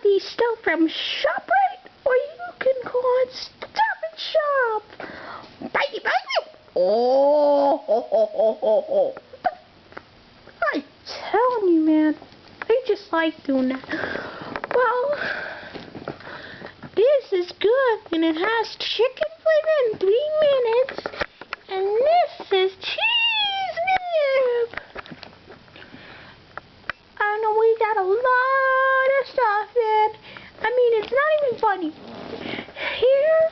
be stuff from ShopRite, or you can go on Stop and Shop. Bye, bye. Oh, ho, ho, ho, ho, ho. I'm telling you, man, I just like doing that. Well, this is good, and it has chicken flavor in 3 minutes, and this is cheese nib. I know we got a lot of stuff in. I mean, it's not even funny. Here,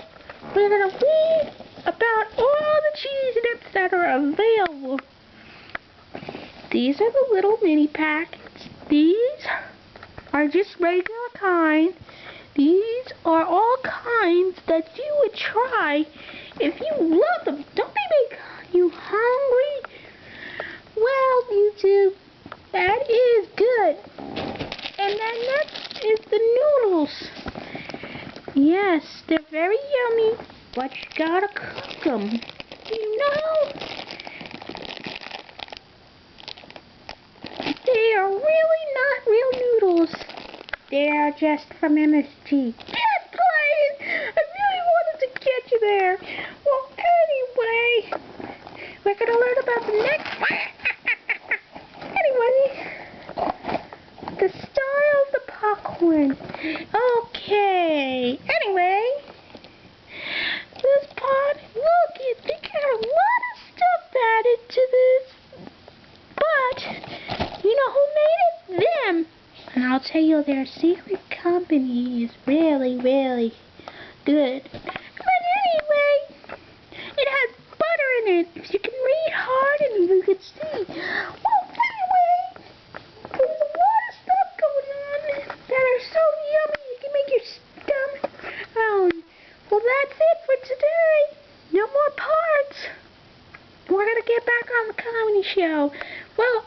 we're gonna read about all the cheese nips that are available. These are the little mini packets. These are just regular kind. These are all kinds that you would try if you love them. Don't they make you hungry? Well, YouTube, that is good. And then next is the noodles. Yes, they're very yummy, but you gotta cook them. You know? They are really not real noodles. They are just from MSG. Just playing! I really wanted to get you there. Well, anyway, we're going to learn about the next one. Anyway, the style of the popcorn. Okay. Anyway, this pot, look, they got a lot of stuff added to this. But, you know who made it? Them. And I'll tell you, their secret company is really, really good. But anyway, it has butter in it. If you can read hard and you can see. Well, anyway, there's a lot of stuff going on that are so yummy you can make your stomach pound. Well, that's it for today. No more parts. We're going to get back on the comedy show. Well,